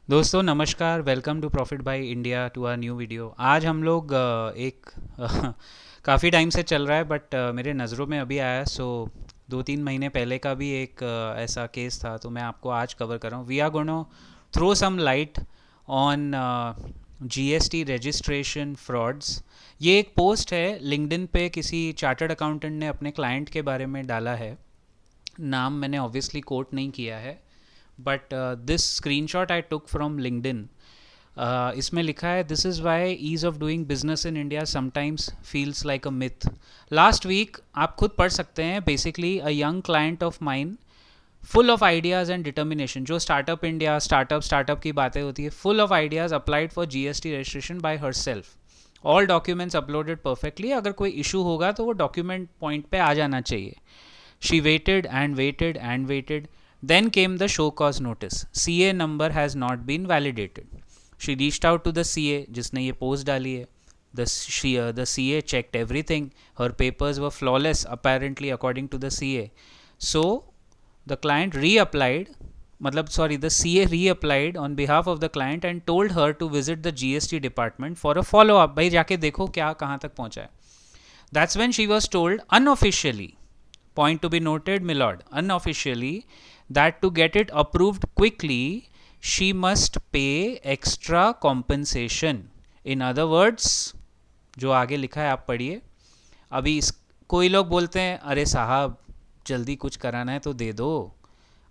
दोस्तों नमस्कार, welcome to profit by India to our new video. आज हम लोग काफ़ी टाइम से चल रहा है बट मेरे नज़रों में अभी आया। सो 2-3 महीने पहले का भी एक ऐसा केस था, तो मैं आपको आज कवर कर रहा हूँ। We are gonna throw some light on GST registration frauds. ये एक पोस्ट है लिंक्डइन पे, किसी चार्टर्ड अकाउंटेंट ने अपने क्लाइंट के बारे में डाला है। नाम मैंने ऑब्वियसली कोट नहीं किया है, but this screenshot I took from LinkedIn. इसमें लिखा है, this is why ease of doing business in India sometimes feels like a myth. Last week आप खुद पढ़ सकते हैं। Basically a young client of mine, full of ideas and determination, जो startup India startup की बातें होती है, full of ideas, applied for GST registration by herself. All documents uploaded perfectly. अगर कोई इशू होगा तो वो डॉक्यूमेंट पॉइंट पे आ जाना चाहिए। She waited and waited and waited. Then came the show cause notice. CA number has not been validated. She reached out to the CA जिसने ये पोस्ट डाली है. The CA checked everything. Her papers were flawless apparently according to the CA. So the client reapplied, मतलब sorry, the CA reapplied on behalf of the client and told her to visit the GST department for a follow up. भाई जाके देखो क्या कहाँ तक पहुँचा है. That's when she was told unofficially, point to be noted, my lord, unofficially, that to get it approved quickly, she must pay extra compensation. In other words, जो आगे लिखा है आप पढ़िए। अभी इस कोई लोग बोलते हैं, अरे साहब जल्दी कुछ कराना है तो दे दो,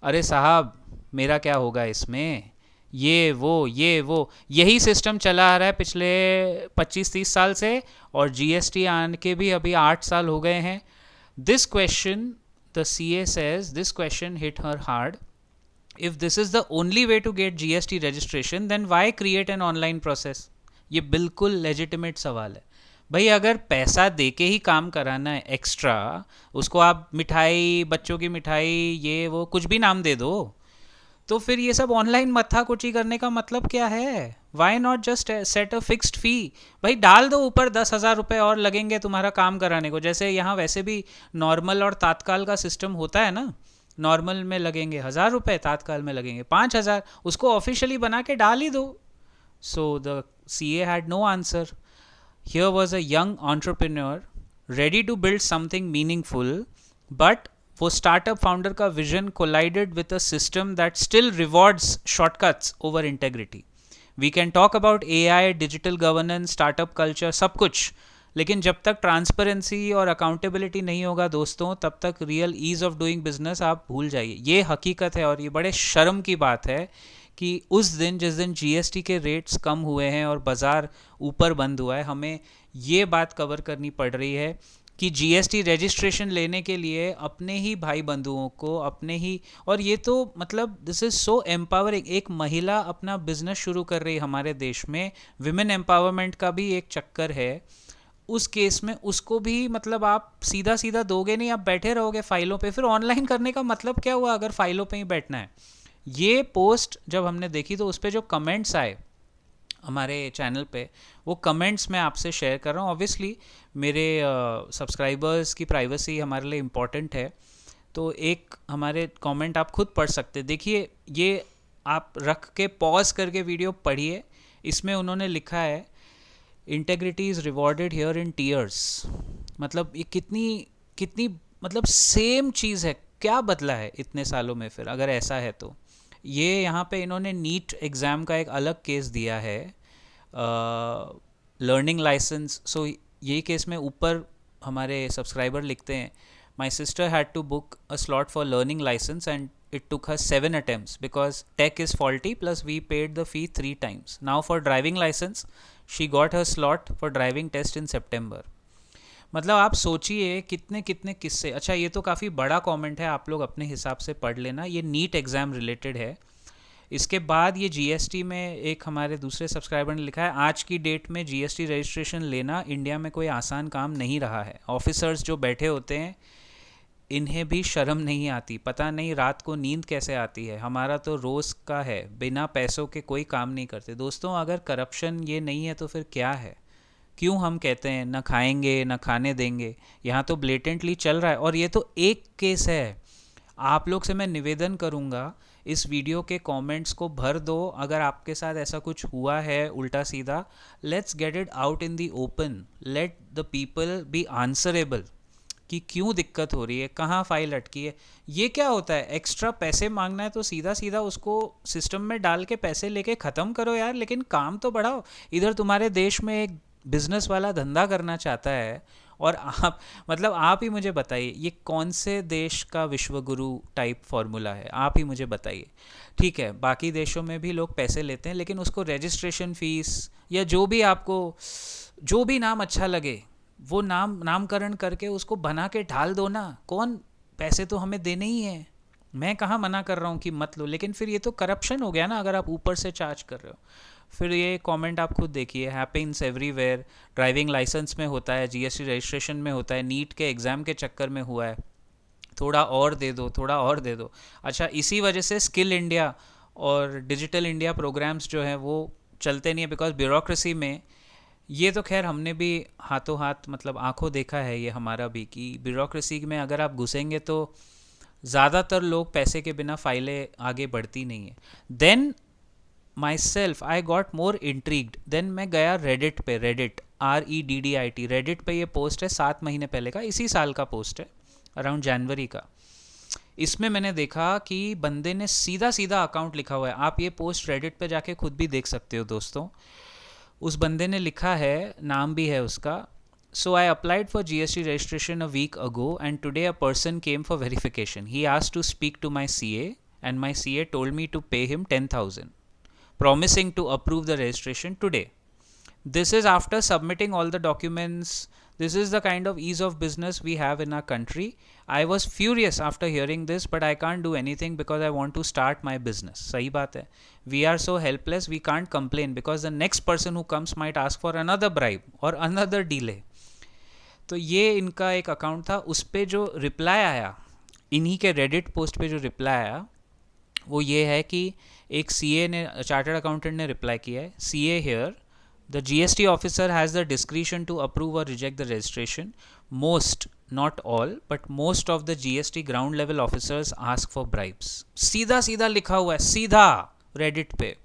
अरे साहब मेरा क्या होगा इसमें, ये वो यही सिस्टम चला आ रहा है पिछले 25-30 साल से। और जीएसटी आने के भी अभी 8 साल हो गए हैं। This question, the CA says, this question hit her hard. If this is the only way to get GST registration, then why create an online process? ये बिल्कुल लेजिटिमेट सवाल है। भाई अगर पैसा दे के ही काम कराना है एक्स्ट्रा, उसको आप मिठाई, बच्चों की मिठाई, ये वो कुछ भी नाम दे दो, तो फिर ये सब ऑनलाइन मत्था कुची करने का मतलब क्या है? Why not just set a fixed fee? भाई डाल दो ऊपर 10,000 रुपये और लगेंगे तुम्हारा काम कराने को। जैसे यहाँ वैसे भी नॉर्मल और तात्काल का सिस्टम होता है ना। नॉर्मल में लगेंगे 1,000 रुपये, तात्काल में लगेंगे 5,000। उसको ऑफिशियली बना के डाल ही दो। So the CA had no answer. Here was a young entrepreneur ready to build something meaningful, but वो स्टार्टअप फाउंडर का vision collided with a system that still rewards shortcuts over integrity. We can talk about AI, digital governance, startup culture, सब कुछ, लेकिन जब तक transparency और accountability नहीं होगा दोस्तों, तब तक real ease of doing business आप भूल जाइए। ये हकीकत है और ये बड़े शर्म की बात है कि उस दिन जिस दिन जीएसटी के रेट्स कम हुए हैं और बाज़ार ऊपर बंद हुआ है, हमें ये बात कवर करनी पड़ रही है कि जीएसटी रजिस्ट्रेशन लेने के लिए अपने ही भाई बंधुओं को, अपने ही, और ये तो मतलब दिस इज़ सो एम्पावरिंग। एक महिला अपना बिजनेस शुरू कर रही है हमारे देश में, विमेन एम्पावरमेंट का भी एक चक्कर है। उस केस में उसको भी मतलब आप सीधा सीधा दोगे नहीं, आप बैठे रहोगे फाइलों पे। फिर ऑनलाइन करने का मतलब क्या हुआ अगर फाइलों पे ही बैठना है? ये पोस्ट जब हमने देखी तो उस पर जो कमेंट्स आए हमारे चैनल पे, वो कमेंट्स मैं आपसे शेयर कर रहा हूँ। ऑब्वियसली मेरे सब्सक्राइबर्स की प्राइवेसी हमारे लिए इम्पॉर्टेंट है, तो एक हमारे कमेंट आप खुद पढ़ सकते। देखिए, ये आप रख के पॉज करके वीडियो पढ़िए। इसमें उन्होंने लिखा है, integrity is rewarded here in tears. मतलब ये कितनी कितनी मतलब सेम चीज़ है, क्या बदला है इतने सालों में फिर अगर ऐसा है तो? ये यहाँ पे इन्होंने नीट एग्ज़ाम का एक अलग केस दिया है, लर्निंग लाइसेंस। सो यही केस में ऊपर हमारे सब्सक्राइबर लिखते हैं, my sister had to book a slot for learning licence and it took her 7 attempts because tech is faulty, plus we paid the fee 3 times. Now for driving license she got her slot for driving test in September. मतलब आप सोचिए कितने कितने किस्से। अच्छा, ये तो काफ़ी बड़ा कमेंट है, आप लोग अपने हिसाब से पढ़ लेना, ये नीट एग्ज़ाम रिलेटेड है। इसके बाद ये जीएसटी में एक हमारे दूसरे सब्सक्राइबर ने लिखा है, आज की डेट में जीएसटी रजिस्ट्रेशन लेना इंडिया में कोई आसान काम नहीं रहा है। ऑफिसर्स जो बैठे होते हैं इन्हें भी शर्म नहीं आती, पता नहीं रात को नींद कैसे आती है। हमारा तो रोज़ का है, बिना पैसों के कोई काम नहीं करते। दोस्तों अगर करप्शन ये नहीं है तो फिर क्या है? क्यों हम कहते हैं न खाएंगे न खाने देंगे? यहाँ तो ब्लेटेंटली चल रहा है। और ये तो एक केस है। आप लोग से मैं निवेदन करूँगा, इस वीडियो के कमेंट्स को भर दो अगर आपके साथ ऐसा कुछ हुआ है उल्टा सीधा. Let's get it out in the open. Let the people be answerable कि क्यों दिक्कत हो रही है, कहाँ फाइल अटकी है. ये क्या होता है, एक्स्ट्रा पैसे मांगना है तो सीधा सीधा उसको सिस्टम में डाल के पैसे लेके ख़त्म करो यार, लेकिन काम तो बढ़ाओ. इधर तुम्हारे देश में एक बिजनेस वाला धंधा करना चाहता है और आप, मतलब आप ही मुझे बताइए ये कौन से देश का विश्वगुरु टाइप फॉर्मूला है, आप ही मुझे बताइए. ठीक है, बाकी देशों में भी लोग पैसे लेते हैं, लेकिन उसको रजिस्ट्रेशन फीस या जो भी आपको, जो भी नाम अच्छा लगे वो नामकरण करके उसको बना के ढाल दो ना. कौन, पैसे तो हमें देने ही है. मैं कहाँ मना कर रहा हूँ कि मत लो, लेकिन फिर ये तो करप्शन हो गया ना अगर आप ऊपर से चार्ज कर रहे हो. फिर ये कमेंट आप खुद देखिए, हैपेंस एवरीवेयर. ड्राइविंग लाइसेंस में होता है, जीएसटी रजिस्ट्रेशन में होता है, नीट के एग्ज़ाम के चक्कर में हुआ है. थोड़ा और दे दो, थोड़ा और दे दो. अच्छा, इसी वजह से स्किल इंडिया और डिजिटल इंडिया प्रोग्राम्स जो हैं वो चलते नहीं है, बिकॉज ब्यूरोक्रेसी में. ये तो खैर हमने भी हाथों हाथ, मतलब आंखों देखा है ये हमारा भी, कि ब्यूरोक्रेसी में अगर आप घुसेंगे तो ज़्यादातर लोग पैसे के बिना फाइलें आगे बढ़ती नहीं है. Then myself I got more intrigued. Then मैं गया रेडिट पे. रेडिट, REDDIT, रेडिट पे ये पोस्ट है 7 महीने पहले का, इसी साल का पोस्ट है, अराउंड जनवरी का. इसमें मैंने देखा कि बंदे ने सीधा सीधा अकाउंट लिखा हुआ है. आप ये पोस्ट रेडिट पे जाके खुद भी देख सकते हो दोस्तों. उस बंदे ने लिखा है, नाम भी है उसका, so I applied for GST registration a week ago and today a person came for verification. He asked to speak to my CA and my CA told me to pay him 10,000, promising to approve the registration today. This is after submitting all the documents. This is the kind of ease of business we have in our country. I was furious after hearing this, but I can't do anything because I want to start my business. सही बात है. We are so helpless, we can't complain because the next person who comes might ask for another bribe or another delay. तो ये इनका एक account था. उस पर जो रिप्लाई आया, इन्हीं के रेडिट पोस्ट पे जो रिप्लाई आया वो ये है कि एक CA ने, चार्टर्ड अकाउंटेंट ने रिप्लाई किया है, CA here, the GST officer has the discretion to approve और reject the registration. Most, not all, but most of the GST ground level officers ask for bribes. सीधा सीधा लिखा हुआ है, सीधा रेडिट पे.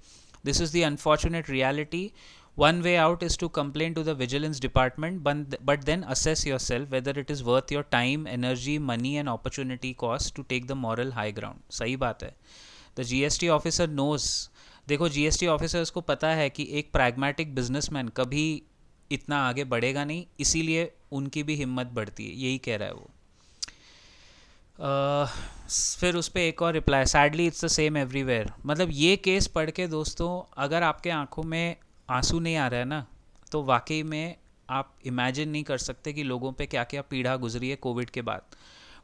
This is the unfortunate reality. One way out is to complain to the vigilance department, but then assess yourself whether it is worth your time, energy, money and opportunity cost to take the moral high ground. सही बात है. The GST officer knows. देखो, GST officers को पता है कि एक pragmatic businessman कभी इतना आगे बढ़ेगा नहीं, इसीलिए उनकी भी हिम्मत बढ़ती है, यही कह रहा है वो. फिर उस पर एक और reply, sadly it's the same everywhere. मतलब ये केस पढ़ के दोस्तों, अगर आपके आंखों में आंसू नहीं आ रहा है ना, तो वाकई में आप इमेजिन नहीं कर सकते कि लोगों पे क्या क्या पीड़ा गुजरी है कोविड के बाद.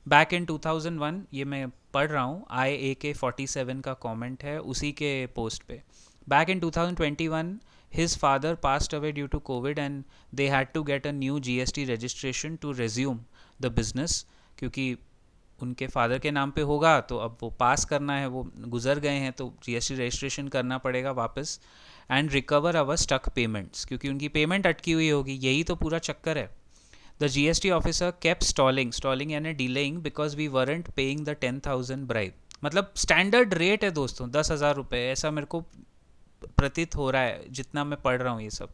बैक इन 2001, ये मैं पढ़ रहा हूँ, IAK47 का कमेंट है उसी के पोस्ट पे. Back in 2021 his father passed away due to Covid and they had to get a new GST registration to resume the business. क्योंकि उनके फादर के नाम पे होगा तो अब वो पास करना है, वो गुजर गए हैं तो GST रजिस्ट्रेशन करना पड़ेगा वापस. And recover our stuck payments, क्योंकि उनकी पेमेंट अटकी हुई होगी, यही तो पूरा चक्कर है. The GST officer kept stalling यानी delaying because we weren't paying the 10,000 bribe. मतलब स्टैंडर्ड रेट है दोस्तों 10,000 रुपये, ऐसा मेरे को प्रतीत हो रहा है जितना मैं पढ़ रहा हूँ ये सब.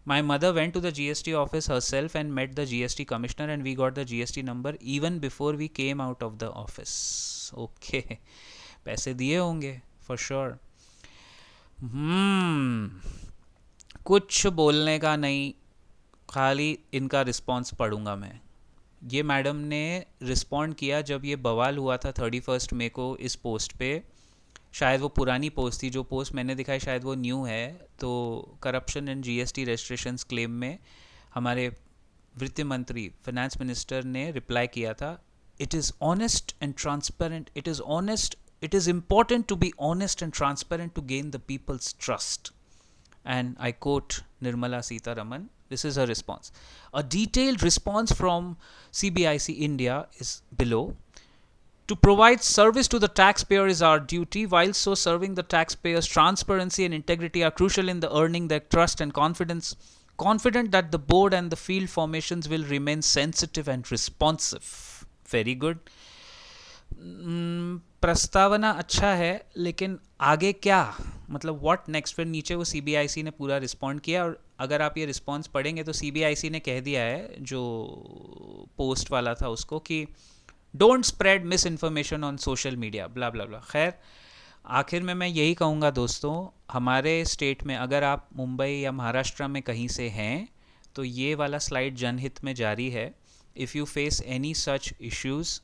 My mother went to the GST office herself and met the GST commissioner and we got the GST number even before we came out of the office. Okay. पैसे दिए होंगे for sure. कुछ बोलने का नहीं, खाली इनका रिस्पॉन्स पढ़ूंगा मैं. ये मैडम ने रिस्पॉन्ड किया जब ये बवाल हुआ था 31 मई को इस पोस्ट पे. शायद वो पुरानी पोस्ट थी, जो पोस्ट मैंने दिखाई शायद वो न्यू है. तो corruption and GST registrations claim में हमारे वित्त मंत्री, फाइनेंस मिनिस्टर ने रिप्लाई किया था, it is honest and transparent, it is important to be honest and transparent to gain the people's trust. And I quote Nirmala Sitharaman, this is her response. A detailed response from CBIC India is below. To provide service to the taxpayer is our duty, while so serving the taxpayers, transparency and integrity are crucial in the earning their trust and confidence. Confident that the board and the field formations will remain sensitive and responsive. Very good. प्रस्तावना अच्छा है, लेकिन आगे क्या, मतलब what next. फिर नीचे वो सीबीआईसी ने पूरा रिस्पॉन्ड किया, और अगर आप ये रिस्पॉन्स पढ़ेंगे तो सीबीआईसी ने कह दिया है, जो पोस्ट वाला था उसको, कि don't spread misinformation on social media, blah blah blah. खैर, आखिर में मैं यही कहूँगा दोस्तों, हमारे स्टेट में अगर आप मुंबई या महाराष्ट्र में कहीं से हैं, तो ये वाला स्लाइड जनहित में जारी है। If you face any such issues,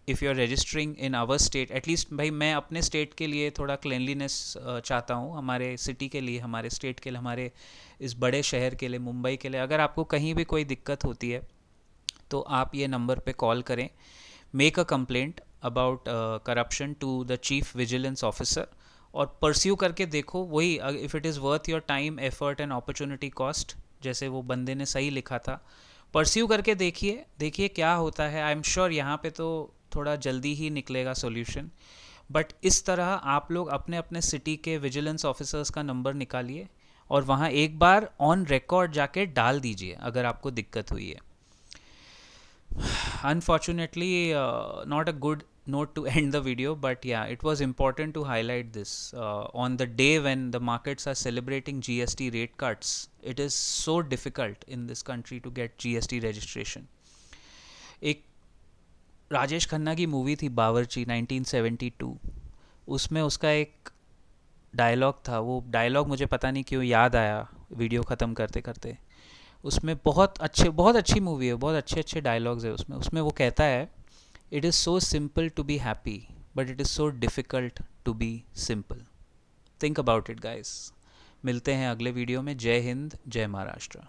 if you are registering in our state, at least भाई मैं अपने स्टेट के लिए थोड़ा क्लिनलीनेस चाहता हूँ, हमारे सिटी के लिए, हमारे स्टेट के लिए, हमारे इस बड़े शहर के लिए, मुंबई के लिए। अगर आपको कहीं भी कोई दिक्कत होती है तो आप ये नंबर पे कॉल करें, make a complaint about corruption to the chief vigilance officer, और परस्यू करके देखो, वही if it is worth your time, effort and opportunity cost, जैसे वो बंदे ने सही लिखा था, परस्यू करके देखिए, देखिए क्या होता है। आई एम श्योर यहाँ पे तो थोड़ा जल्दी ही निकलेगा सॉल्यूशन, बट इस तरह आप लोग अपने अपने सिटी के विजिलेंस ऑफिसर्स का नंबर निकालिए, और वहाँ एक बार ऑन रिकॉर्ड जाके डाल दीजिए अगर आपको दिक्कत हुई है। Unfortunately, not a good note to end the video, but yeah, it was important to highlight this on the day when the markets are celebrating GST rate cuts. It is so difficult in this country to get GST registration. एक राजेश खन्ना की movie थी बावर्ची 1972, उसमें उसका एक dialogue था, वो dialogue मुझे पता नहीं क्यों याद आया वीडियो ख़त्म करते करते। उसमें बहुत अच्छी मूवी है, बहुत अच्छे अच्छे डायलॉग्स है उसमें। उसमें वो कहता है, it is so simple to be happy, but it is so difficult to be simple. Think about it guys. मिलते हैं अगले वीडियो में। जय हिंद, जय महाराष्ट्र।